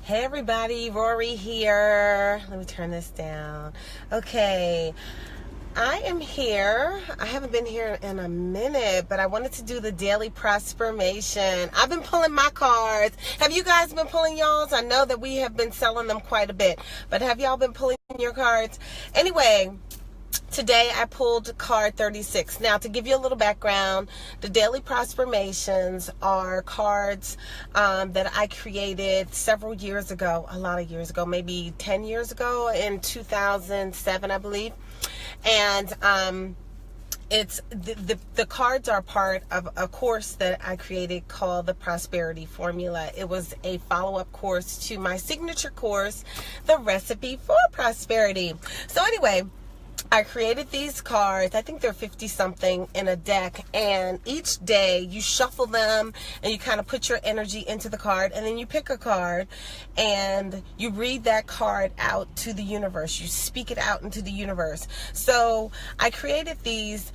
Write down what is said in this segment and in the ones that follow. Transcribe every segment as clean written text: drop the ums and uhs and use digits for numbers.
Hey everybody, Rorree here. Let me turn this down. Okay, I am here. I haven't been here in a minute, but I wanted to do the daily prospermation. I've been pulling my cards. Have you guys been pulling y'all's? I know that we have been selling them quite a bit, but have y'all been pulling your cards? Anyway, today I pulled card 36. Now, to give you a little background, the Daily Prospermations are cards that I created several years ago, a lot of years ago, maybe 10 years ago, in 2007, I believe. And it's the cards are part of a course that I created called the Prosperity Formula. It was a follow-up course to my signature course, The Recipe for Prosperity. So anyway, I created these cards. I think they're 50 something in a deck, and each day you shuffle them and you kind of put your energy into the card, and then you pick a card and you read that card out to the universe. You speak it out into the universe. So I created these.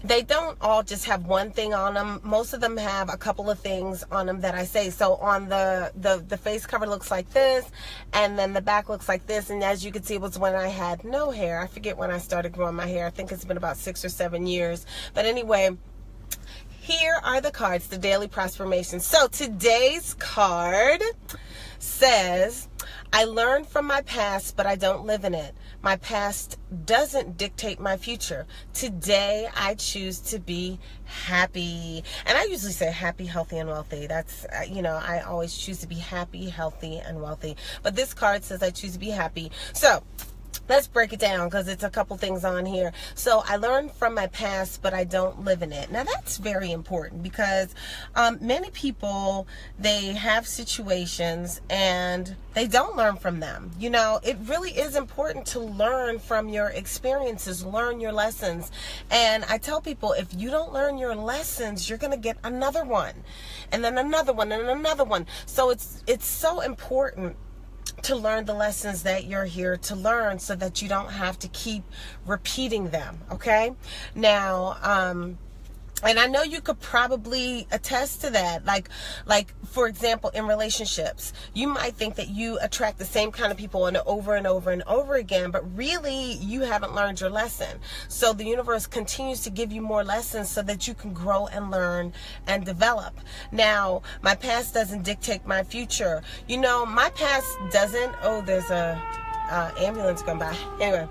They don't all just have one thing on them. Most of them have a couple of things on them that I say. So on the face cover looks like this, and then the back looks like this. And as you can see, it was when I had no hair. I forget when I started growing my hair. I think it's been about 6 or 7 years. But anyway, here are the cards, the Daily Prospermation. So today's card says, I learned from my past, but I don't live in it. My past doesn't dictate my future. Today, I choose to be happy. And I usually say happy, healthy, and wealthy. That's, I always choose to be happy, healthy, and wealthy. But this card says I choose to be happy. So let's break it down, because it's a couple things on here. So I learned from my past, but I don't live in it. Now that's very important, because many people, they have situations and they don't learn from them. It really is important to learn from your experiences, learn your lessons. And I tell people, if you don't learn your lessons, you're going to get another one, and then another one, and another one. So it's so important to learn the lessons that you're here to learn, so that you don't have to keep repeating them. Okay? Now, and I know you could probably attest to that. Like for example, in relationships, you might think that you attract the same kind of people and over and over and over again, but really you haven't learned your lesson. So the universe continues to give you more lessons so that you can grow and learn and develop. Now, my past doesn't dictate my future. My past doesn't, there's a ambulance going by. Anyway,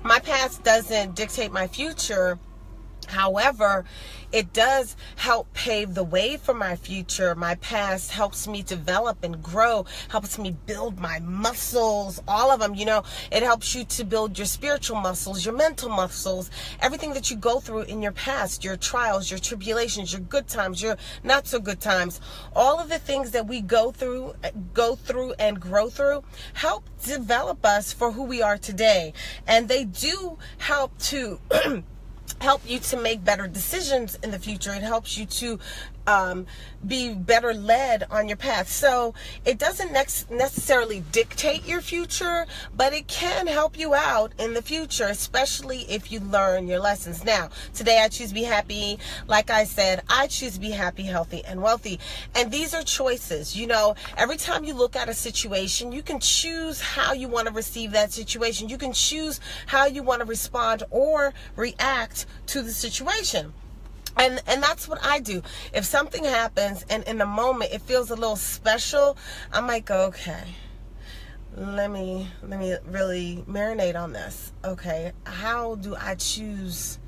my past doesn't dictate my future. However, it does help pave the way for my future. My past helps me develop and grow, helps me build my muscles, all of them. It helps you to build your spiritual muscles, your mental muscles, everything that you go through in your past, your trials, your tribulations, your good times, your not so good times. All of the things that we go through and grow through help develop us for who we are today. And they do help to help you to make better decisions in the future. It helps you to be better led on your path. So it doesn't necessarily dictate your future, but it can help you out in the future, especially if you learn your lessons. Now, today I choose to be happy. Like I said, I choose to be happy, healthy, and wealthy. And these are choices. Every time you look at a situation, you can choose how you want to receive that situation. You can choose how you want to respond or react to the situation. And that's what I do. If something happens and in the moment it feels a little special, I might go, okay, let me really marinate on this. Okay, how do I choose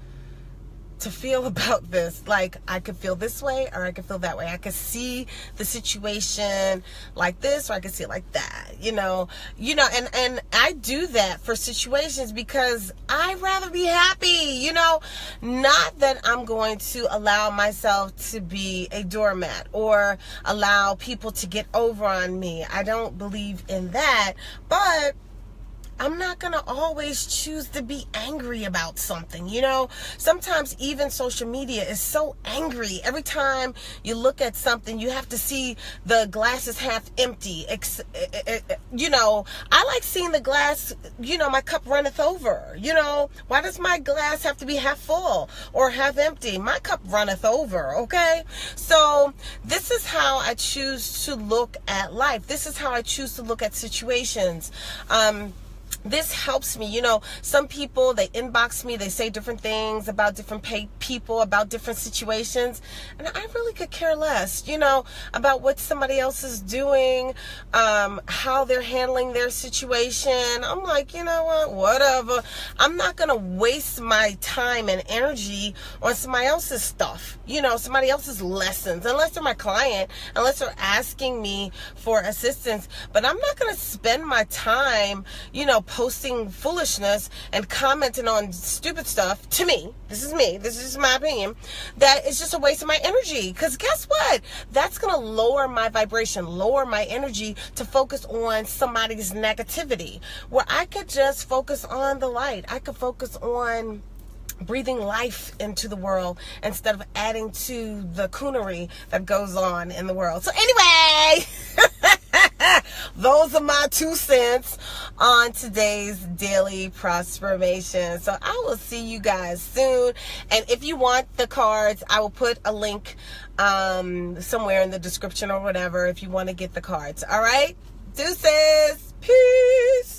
to feel about this? Like, I could feel this way or I could feel that way. I could see the situation like this or I could see it like that, and I do that for situations because I'd rather be happy, not that I'm going to allow myself to be a doormat or allow people to get over on me. I don't believe in that, but I'm not going to always choose to be angry about something. You know, sometimes even social media is so angry. Every time you look at something, you have to see the glass is half empty. You know, I like seeing the glass, you know, my cup runneth over. You know, why does my glass have to be half full or half empty? My cup runneth over, okay? So this is how I choose to look at life. This is how I choose to look at situations. This helps me. You know, some people, they inbox me, they say different things about different people, about different situations, and I really could care less, you know, about what somebody else is doing, how they're handling their situation. I'm like, you know what, whatever. I'm not going to waste my time and energy on somebody else's stuff, you know, somebody else's lessons, unless they're my client, unless they're asking me for assistance. But I'm not going to spend my time, you know, posting foolishness and commenting on stupid stuff. To me, this is my opinion, that is just a waste of my energy. Because guess what? That's going to lower my vibration, lower my energy to focus on somebody's negativity, where I could just focus on the light. I could focus on breathing life into the world instead of adding to the coonery that goes on in the world. So anyway, those are my 2 cents on today's daily prospermation. So I will see you guys soon. And if you want the cards, I will put a link somewhere in the description or whatever if you want to get the cards. All right? Deuces. Peace.